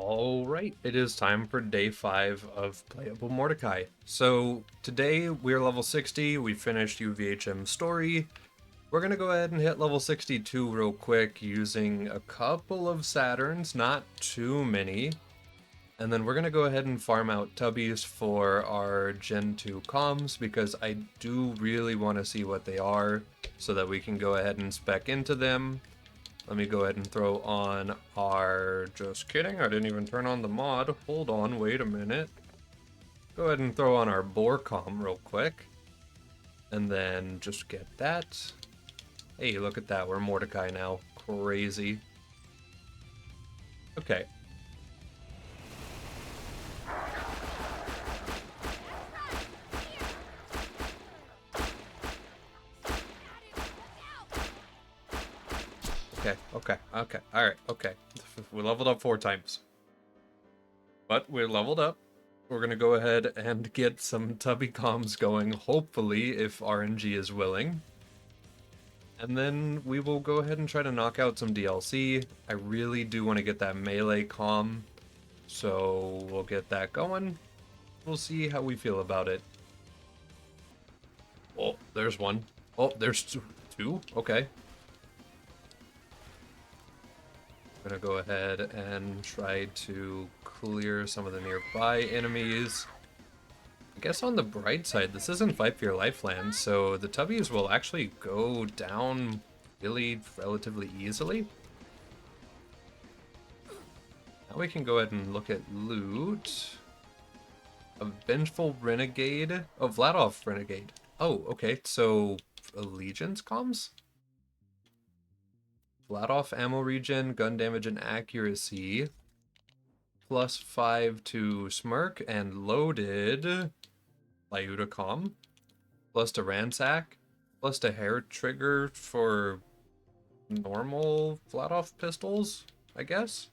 Alright, it is time for day 5 of Playable Mordecai. So today we're level 60, we finished UVHM story. We're gonna go ahead and hit level 62 real quick using a couple of Saturns, not too many. And then we're gonna go ahead and farm out Tubbies for our Gen 2 comms because I do really want to see what they are so that we can go ahead and spec into them. Let me go ahead and throw on our... Just kidding, I didn't even turn on the mod. Hold on, wait a minute. Go ahead and throw on our Boar comm real quick. And then just get that. Hey, look at that, we're Mordecai now. Crazy. Okay. Okay, alright, okay. We leveled up 4 times. But we're leveled up. We're gonna go ahead and get some Tubby comms going, hopefully, if RNG is willing. And then we will go ahead and try to knock out some DLC. I really do want to get that melee comm, so we'll get that going. We'll see how we feel about it. Oh, there's one. Oh, there's two? Okay. I'm gonna go ahead and try to clear some of the nearby enemies. I guess on the bright side, this isn't Fight for Your Life land, so the Tubbies will actually go down really relatively easily. Now we can go ahead and look at loot. A Vengeful Renegade? Oh, Vladoff Renegade. Oh, okay, so Allegiance comms? Vladoff ammo regen, gun damage and accuracy. +5 to Smirk and loaded Lyuda comm. Plus to Ransack. Plus to Hair Trigger for normal Vladoff pistols, I guess.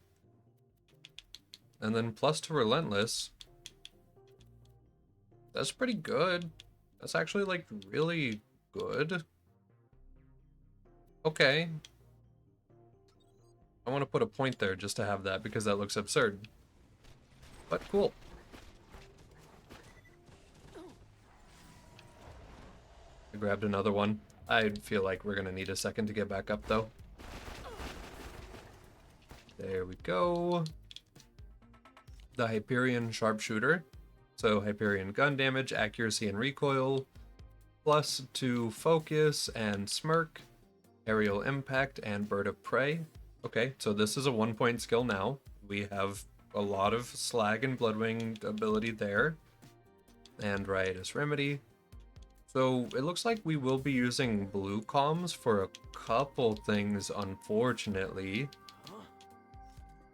And then plus to Relentless. That's pretty good. That's actually like really good. Okay. I want to put a point there just to have that because that looks absurd. But cool. I grabbed another one. I feel like we're gonna need a second to get back up though. There we go. The Hyperion Sharpshooter. So Hyperion gun damage, accuracy and recoil. Plus to focus and smirk. Aerial impact and bird of prey. Okay, so this is a 1-point skill now. We have a lot of slag and bloodwing ability there. And riotous remedy. So it looks like we will be using blue comms for a couple things, unfortunately.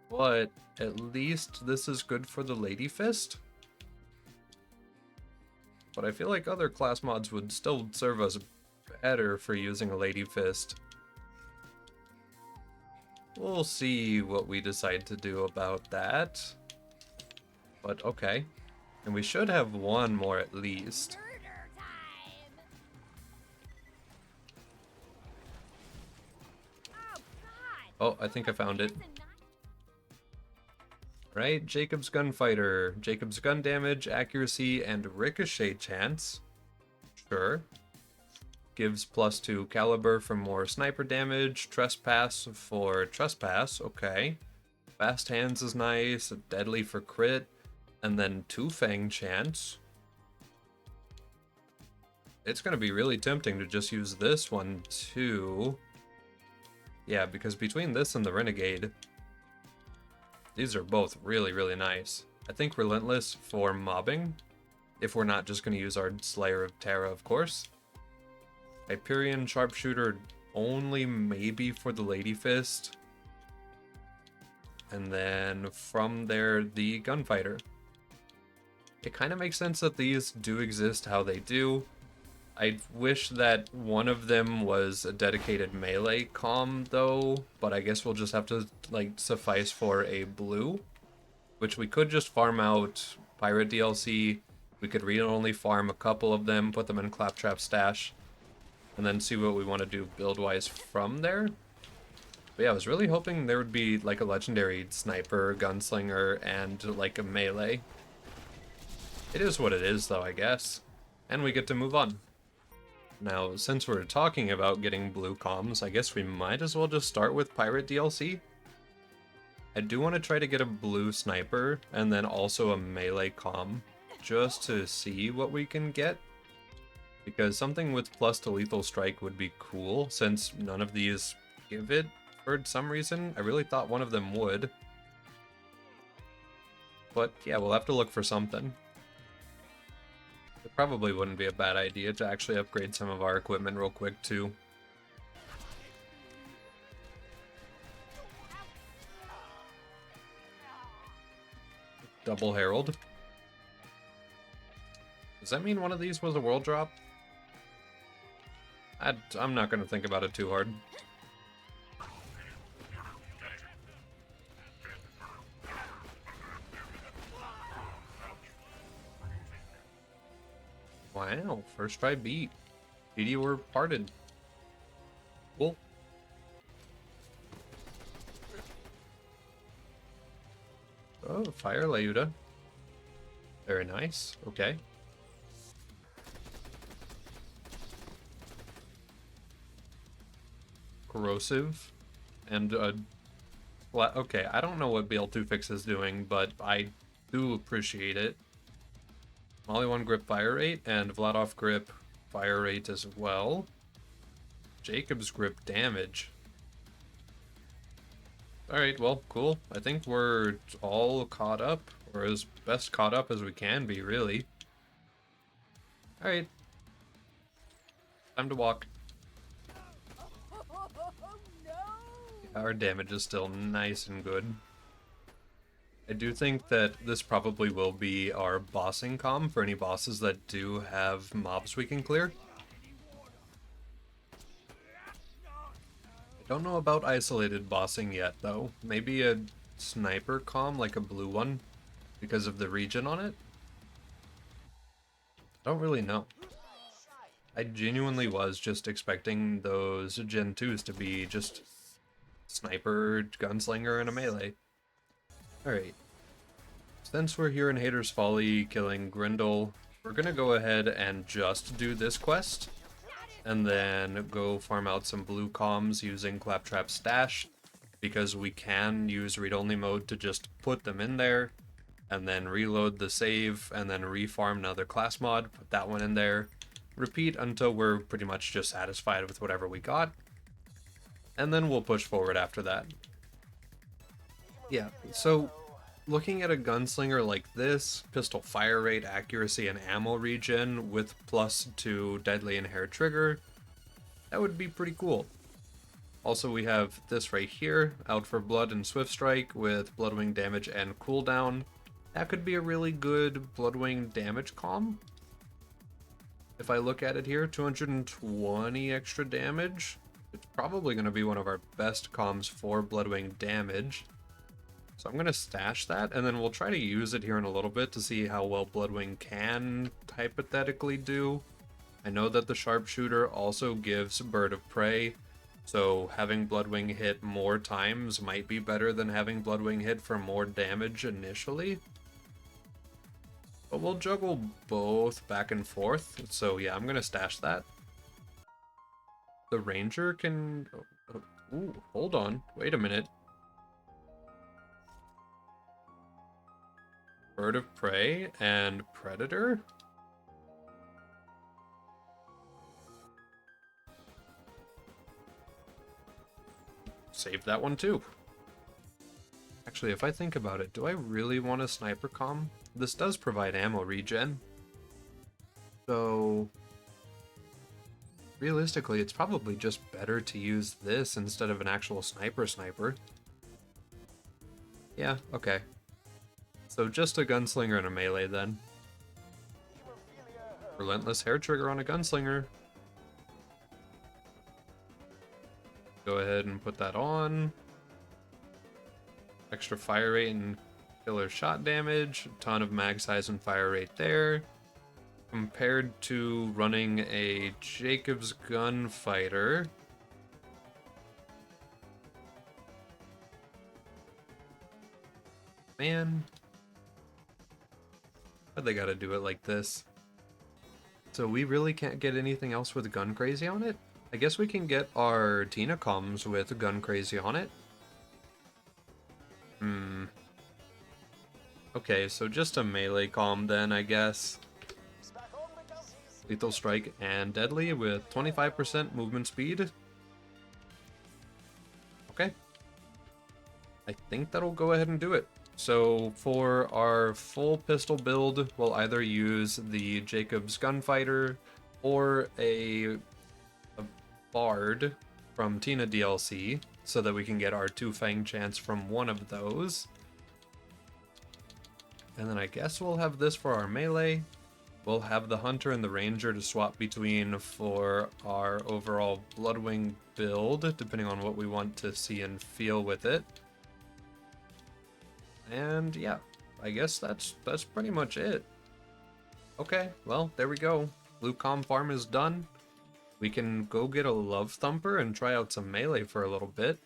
But at least this is good for the Lady Fist. But I feel like other class mods would still serve us better for using a Lady Fist. We'll see what we decide to do about that. But okay. And we should have one more at least. Oh, I think I found it. Right, Jacob's Gunfighter. Jacob's gun damage, accuracy, and ricochet chance. Sure. Gives +2 caliber for more sniper damage. Trespass for trespass. Okay. Fast hands is nice. Deadly for crit. And then 2 fang chance. It's going to be really tempting to just use this one too. Yeah, because between this and the Renegade, these are both really, really nice. I think Relentless for mobbing, if we're not just going to use our Slayer of Terra, of course. Hyperion Sharpshooter only maybe for the Lady Fist. And then from there, the Gunfighter. It kind of makes sense that these do exist how they do. I wish that one of them was a dedicated melee comm though, but I guess we'll just have to like suffice for a blue, which we could just farm out Pirate DLC. We could read-only farm a couple of them, put them in Claptrap stash, and then see what we want to do build-wise from there. But yeah, I was really hoping there would be like a legendary sniper, gunslinger, and like a melee. It is what it is though, I guess. And we get to move on. Now, since we're talking about getting blue comms, I guess we might as well just start with Pirate DLC. I do want to try to get a blue sniper, and then also a melee comm, just to see what we can get. Because something with plus to lethal strike would be cool, since none of these give it for some reason. I really thought one of them would. But yeah, we'll have to look for something. It probably wouldn't be a bad idea to actually upgrade some of our equipment real quick too. Double Herald. Does that mean one of these was a world drop? I'm not going to think about it too hard. Wow, first try beat. PD were parted. Cool. Oh, Fire Leuda. Very nice. Okay. Corrosive. And, okay, I don't know what BL2 fix is doing, but I do appreciate it. Molly 1 grip fire rate, and Vladoff grip fire rate as well. Jacob's grip damage. Alright, well, cool. I think we're all caught up, or as best caught up as we can be, really. Alright. Time to walk. Our damage is still nice and good. I do think that this probably will be our bossing comm for any bosses that do have mobs we can clear. I don't know about isolated bossing yet, though. Maybe a sniper comm, like a blue one, because of the region on it? Don't really know. I genuinely was just expecting those Gen 2s to be just sniper, gunslinger, and a melee. Alright. Since we're here in Hater's Folly killing Grindel, we're gonna go ahead and just do this quest, and then go farm out some blue comms using Claptrap Stash, because we can use read-only mode to just put them in there, and then reload the save, and then refarm another class mod, put that one in there, repeat until we're pretty much just satisfied with whatever we got, and then we'll push forward after that. Yeah, so looking at a gunslinger like this, pistol fire rate, accuracy, and ammo regen with plus to deadly and hair trigger, that would be pretty cool. Also, we have this right here, out for blood and swift strike with bloodwing damage and cooldown. That could be a really good bloodwing damage comm. If I look at it here, 220 extra damage. It's probably going to be one of our best comms for bloodwing damage. So I'm going to stash that, and then we'll try to use it here in a little bit to see how well Bloodwing can hypothetically do. I know that the Sharpshooter also gives Bird of Prey, so having Bloodwing hit more times might be better than having Bloodwing hit for more damage initially. But we'll juggle both back and forth, so yeah, I'm going to stash that. The Ranger can... Ooh, hold on, wait a minute. Bird of Prey and Predator? Save that one too. Actually, if I think about it, do I really want a sniper comm? This does provide ammo regen. So realistically, it's probably just better to use this instead of an actual sniper. Yeah, okay. So just a gunslinger and a melee then. Relentless hair trigger on a gunslinger. Go ahead and put that on. Extra fire rate and killer shot damage. A ton of mag size and fire rate there. Compared to running a Jacob's Gunfighter. Man. Why'd they gotta do it like this? So we really can't get anything else with Gun Crazy on it? I guess we can get our Tina comms with Gun Crazy on it. Okay, so just a melee comm then, I guess. Lethal Strike and Deadly with 25% movement speed. Okay. I think that'll go ahead and do it. So for our full pistol build, we'll either use the Jacob's Gunfighter or a Bard from Tina DLC, so that we can get our 2-Fang chance from one of those. And then I guess we'll have this for our melee. We'll have the Hunter and the Ranger to swap between for our overall Bloodwing build, depending on what we want to see and feel with it. And yeah, I guess that's pretty much it. Okay, well, there we go. Blue Comm Farm is done. We can go get a Love Thumper and try out some melee for a little bit.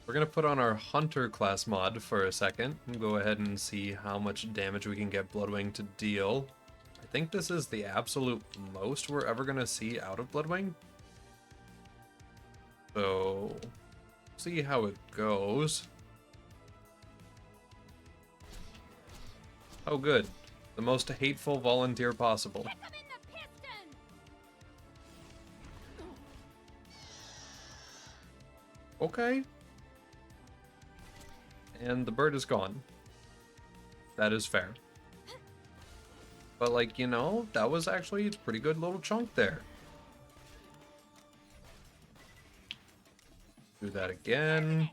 We're going to put on our Hunter class mod for a second and go ahead and see how much damage we can get Bloodwing to deal. I think this is the absolute most we're ever going to see out of Bloodwing. So, see how it goes. Oh good. The most hateful volunteer possible. Okay. And the bird is gone. That is fair. But like, you know, that was actually a pretty good little chunk there. Do that again.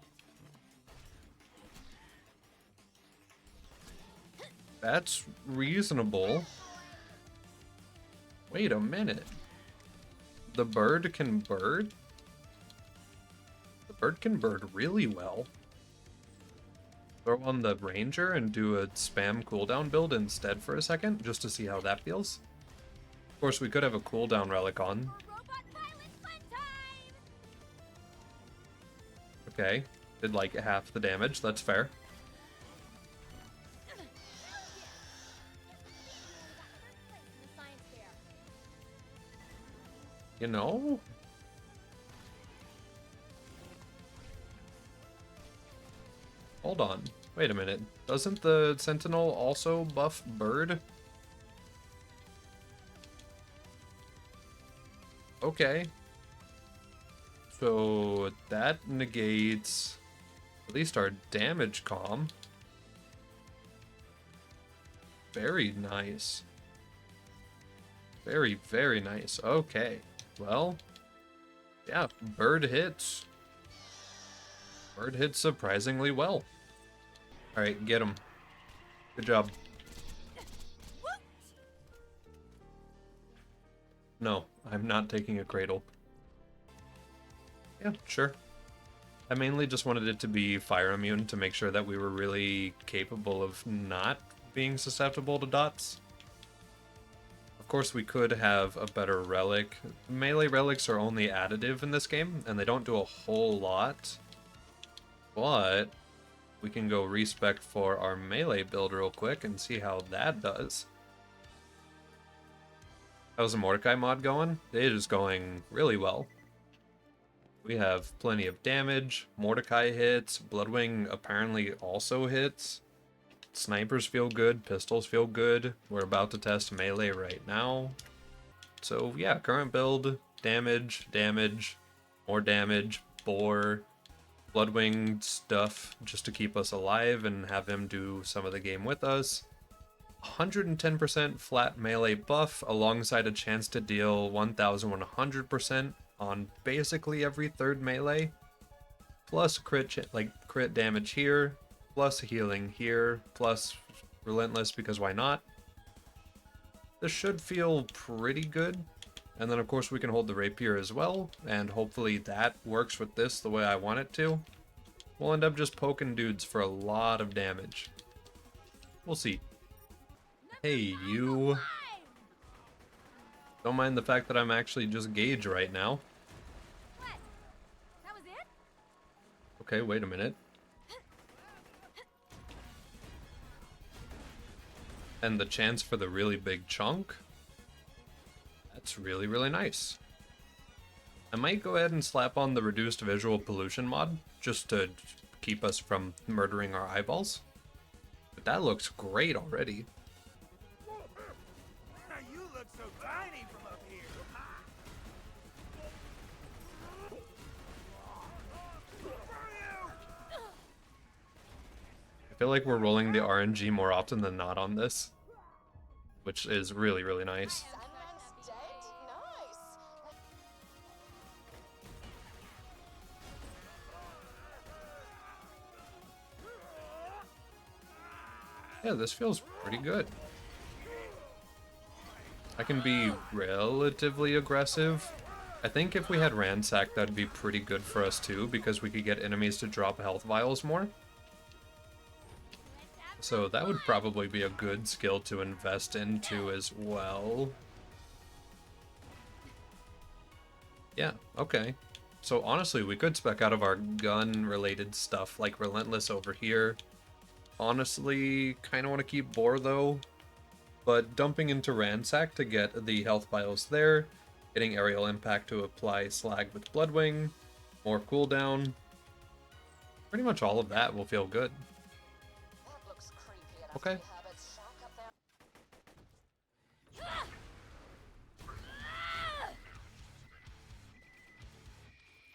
That's reasonable. Wait a minute. The bird can bird? The bird can bird really well. Throw on the Ranger and do a spam cooldown build instead for a second, just to see how that feels. Of course, we could have a cooldown relic on. Okay, did like half the damage, that's fair. You know? Hold on. Wait a minute. Doesn't the Sentinel also buff Bird? Okay. So that negates at least our damage comm. Very nice. Very, very nice. Okay. Well, yeah, Bird hits. Bird hits surprisingly well. Alright, get him. Good job. No, I'm not taking a cradle. Yeah, sure. I mainly just wanted it to be fire immune to make sure that we were really capable of not being susceptible to dots. Of course, we could have a better relic. Melee relics are only additive in this game, and they don't do a whole lot. But we can go respec for our melee build real quick and see how that does. How's the Mordecai mod going? It is going really well. We have plenty of damage, Mordecai hits, Bloodwing apparently also hits. Snipers feel good, pistols feel good. We're about to test melee right now. So yeah, current build, damage, more damage, bore, Bloodwing stuff just to keep us alive and have him do some of the game with us. 110% flat melee buff alongside a chance to deal 1100% on basically every third melee. Plus crit damage here, plus healing here, plus relentless because why not? This should feel pretty good. And then of course we can hold the rapier as well, and hopefully that works with this the way I want it to. We'll end up just poking dudes for a lot of damage. We'll see. Hey, you. Don't mind the fact that I'm actually just Gauge right now. Okay, wait a minute. And the chance for the really big chunk? That's really, really nice. I might go ahead and slap on the reduced visual pollution mod, just to keep us from murdering our eyeballs. But that looks great already. You look so tiny from up here. I feel like we're rolling the RNG more often than not on this, which is really, really nice. Yeah, this feels pretty good. I can be relatively aggressive. I think if we had Ransack, that'd be pretty good for us too, because we could get enemies to drop health vials more. So that would probably be a good skill to invest into as well. Yeah, okay. So honestly, we could spec out of our gun-related stuff, like Relentless over here. Honestly, kind of want to keep Boar though, but dumping into Ransack to get the health vials there, getting Aerial Impact to apply Slag with Bloodwing, more cooldown. Pretty much all of that will feel good. Okay.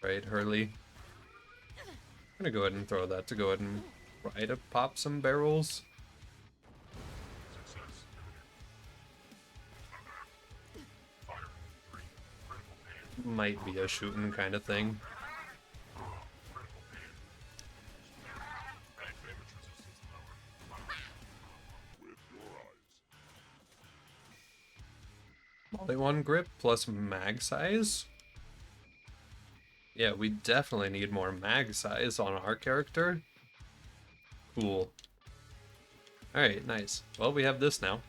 Right, Hurley. I'm gonna go ahead and throw that to go ahead and try to pop some barrels. Might be a shooting kind of thing. Molly-1 grip plus mag size? Yeah, we definitely need more mag size on our character. Cool. Alright, nice. Well, we have this now.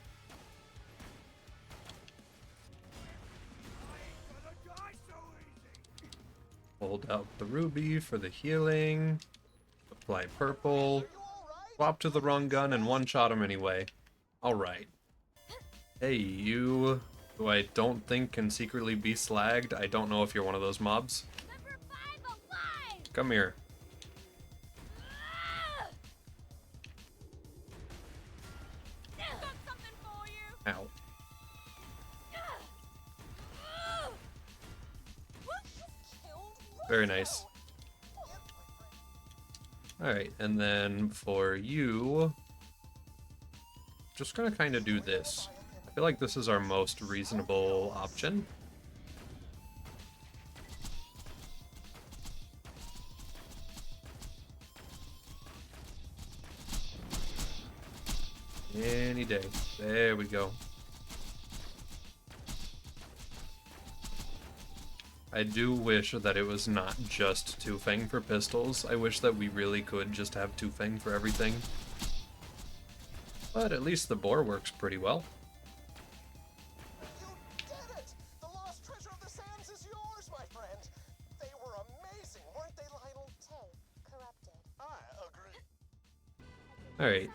Hold out the ruby for the healing. Apply purple. Swap to the wrong gun and one-shot him anyway. Alright. Hey, you, who I don't think can secretly be slagged. I don't know if you're one of those mobs. Come here. Ow. Very nice. Alright, and then for you, just gonna kind of do this. I feel like this is our most reasonable option. Any day. There we go. I do wish that it was not just Two Fang for pistols. I wish that we really could just have Two Fang for everything. But at least the boar works pretty well. You did it! The lost treasure of the sands is yours, my friend! They were amazing, weren't they, Lionel? Corrupted. I agree. Alright.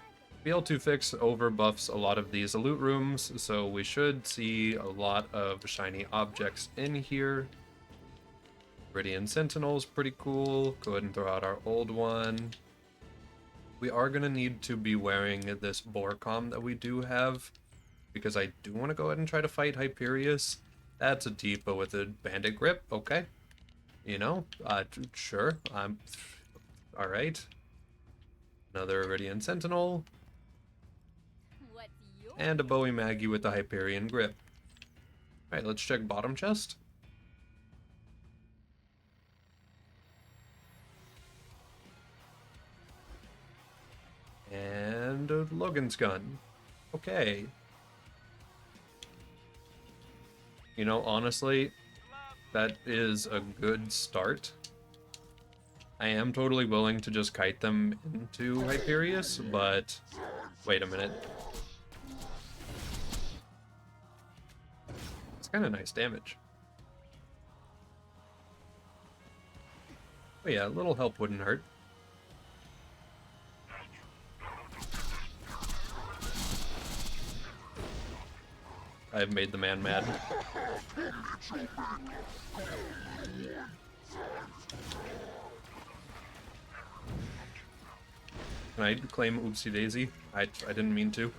BL2 fix overbuffs a lot of these loot rooms, so we should see a lot of shiny objects in here. Viridian Sentinel's pretty cool. Go ahead and throw out our old one. We are going to need to be wearing this Borcom that we do have, because I do want to go ahead and try to fight Hyperius. That's a Deepa with a Bandit Grip, okay. You know, sure, alright. Another Viridian Sentinel. And a Bowie Maggie with the Hyperion Grip. Alright, let's check bottom chest. And Logan's gun. Okay. You know, honestly, that is a good start. I am totally willing to just kite them into Hyperius, but wait a minute. It's kind of nice damage. Oh yeah, a little help wouldn't hurt. I have made the man mad. Can I claim Oopsie Daisy? I didn't mean to.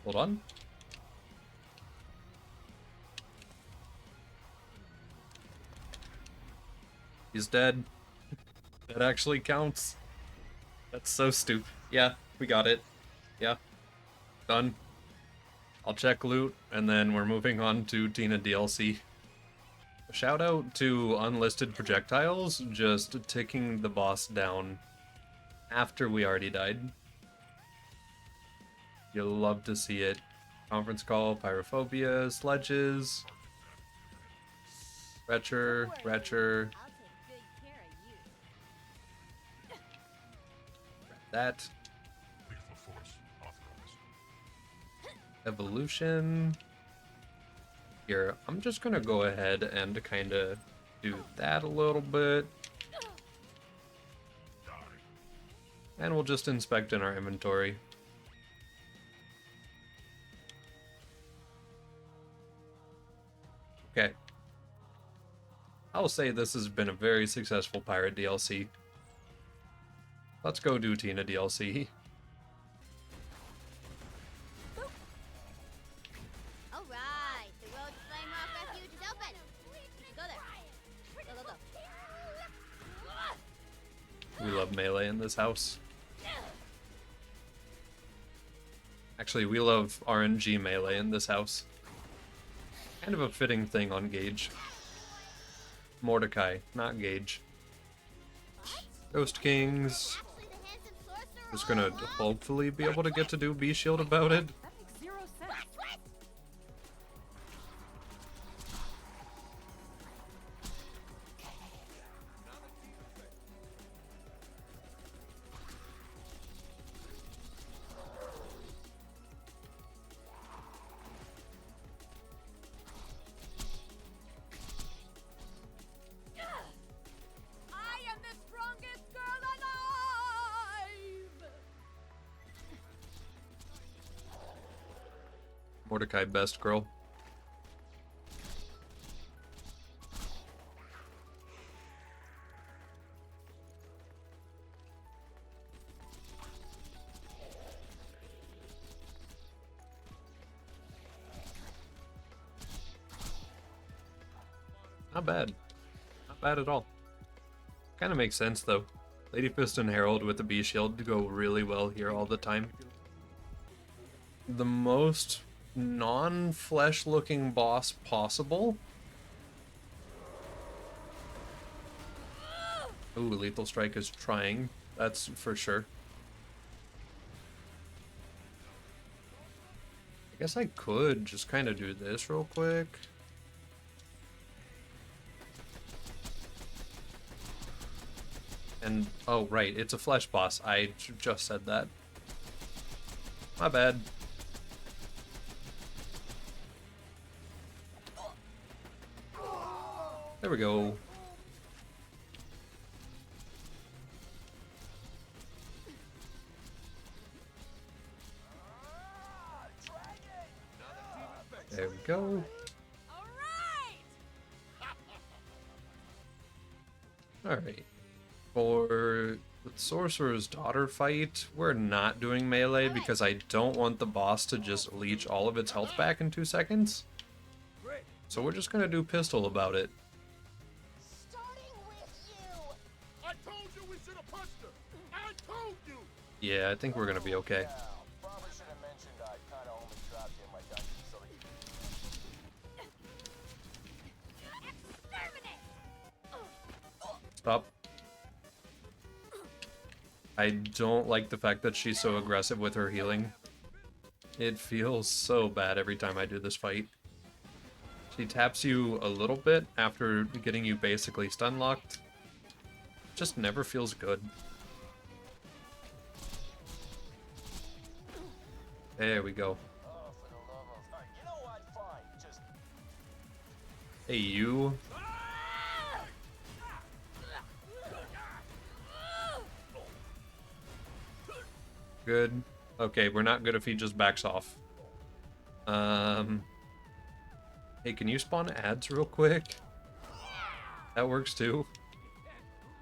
Hold on. He's dead. That actually counts. That's so stupid. Yeah, we got it. Yeah. Done. I'll check loot, and then we're moving on to Tina DLC. Shout out to unlisted projectiles, just ticking the boss down after we already died. You'll love to see it. Conference call, pyrophobia, sledges, retcher. That. Evolution. Here, I'm just gonna go ahead and kind of do that a little bit. And we'll just inspect in our inventory. Okay. I'll say this has been a very successful pirate DLC. Let's go do Tina DLC. Alright, the road to Flame Rock Refuge is open. You should go there. Go, go, go. We love melee in this house. Actually, we love RNG melee in this house. Kind of a fitting thing on Gage. Mordecai, not Gage. Ghost Kings. Just gonna hopefully be able to get to do B Shield about it. That makes zero sense. I am the strongest girl alive! Mordecai, best girl. Not bad. Not bad at all. Kind of makes sense though. Lady Fist and Herald with the B shield go really well here all the time. The most non-flesh looking boss possible. Ooh, Lethal Strike is trying. That's for sure. I guess I could just kind of do this real quick. And, oh, right, it's a flesh boss. I just said that. My bad. There we go. There we go. Alright. For the Sorcerer's Daughter fight, we're not doing melee because I don't want the boss to just leech all of its health back in 2 seconds. So we're just gonna do pistol about it. Starting with you. I told you we should have punched her. I told you. Yeah, I think we're gonna be okay. Yeah, probably should have mentioned I kind of only dropped you in my dungeon so that Stop. I don't like the fact that she's so aggressive with her healing. It feels so bad every time I do this fight. She taps you a little bit after getting you basically stun locked. Just never feels good. There we go. Oh, for the love of... Alright, you know what? Fine. Just... Hey, you. Good. Okay, we're not good if he just backs off. Hey, can you spawn ads real quick? That works too.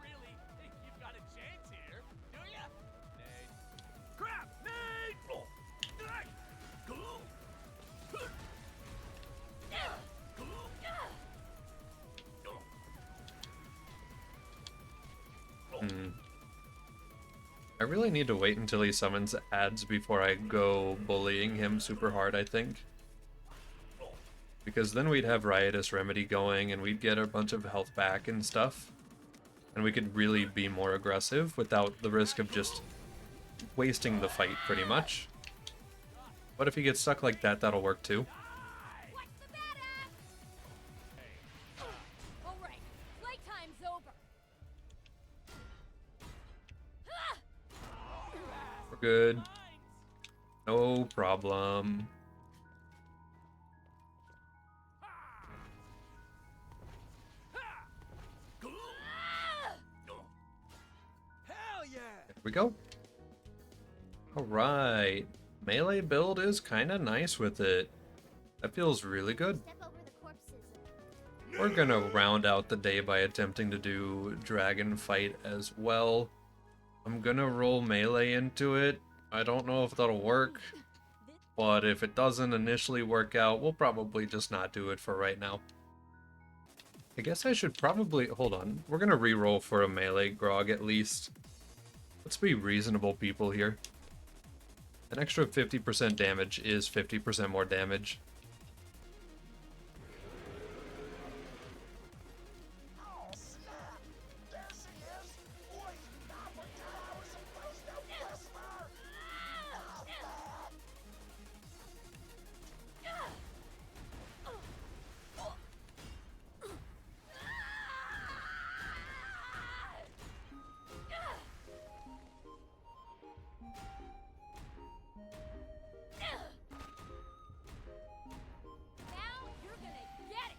Really think you've got a chance here, do ya? Nade. Crap! Nade! I really need to wait until he summons ads before I go bullying him super hard, I think. Because then we'd have Riotous Remedy going and we'd get a bunch of health back and stuff. And we could really be more aggressive without the risk of just wasting the fight, pretty much. But if he gets stuck like that, that'll work too. What's the matter? All right, playtime's over. We're good. No problem. Hell yeah! There we go. Alright. Melee build is kind of nice with it. That feels really good. Step over the corpses. We're gonna round out the day by attempting to do Dragon Fight as well. I'm gonna roll melee into it. I don't know if that'll work, but if it doesn't initially work out, we'll probably just not do it for right now. I guess I should probably... Hold on. We're gonna re-roll for a melee grog at least. Let's be reasonable people here. An extra 50% damage is 50% more damage. Oh, snap! There she is! Wait! I forgot I was supposed to whisper! Not bad! Now you're gonna get it.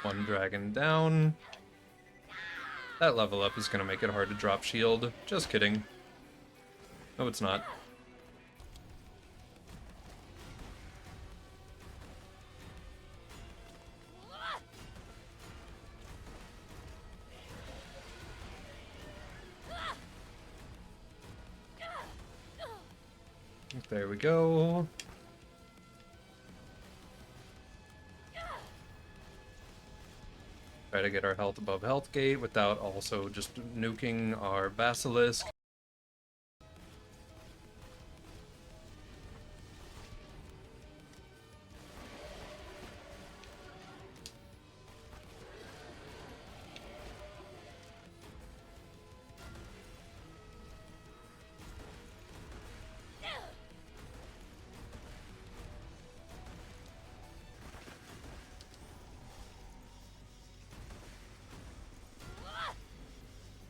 One dragon down. That level up is gonna make it hard to drop shield. Just kidding. No, it's not. There we go. Try to get our health above health gate without also just nuking our basilisk.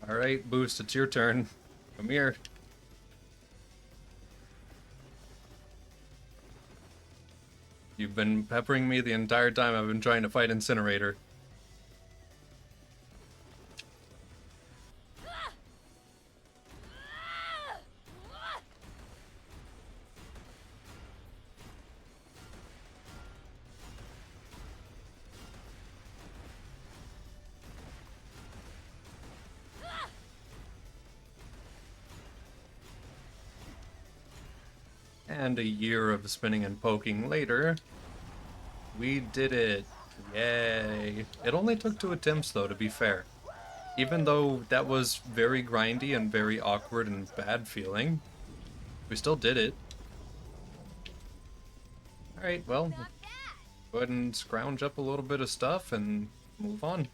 Alright, Boost, it's your turn. Come here. You've been peppering me the entire time I've been trying to fight Incinerator. And a year of spinning and poking later, we did it. Yay. It only took 2 attempts though, to be fair. Even though that was very grindy and very awkward and bad feeling, we still did it. Alright, well, Not bad. go ahead and scrounge up a little bit of stuff and move on.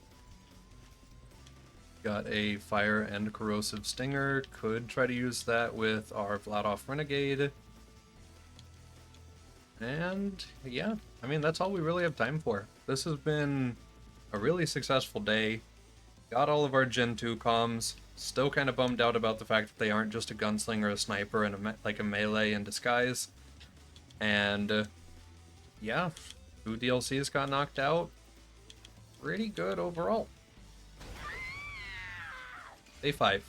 got a fire and corrosive stinger. Could try to use that with our Vladoff Renegade. And yeah, I mean, that's all we really have time for. This has been a really successful day. Got all of our Gen 2 comms. Still kind of bummed out about the fact that they aren't just a gunslinger, a sniper, and like a melee in disguise. And yeah, 2 DLCs got knocked out. Pretty good overall. Day 5.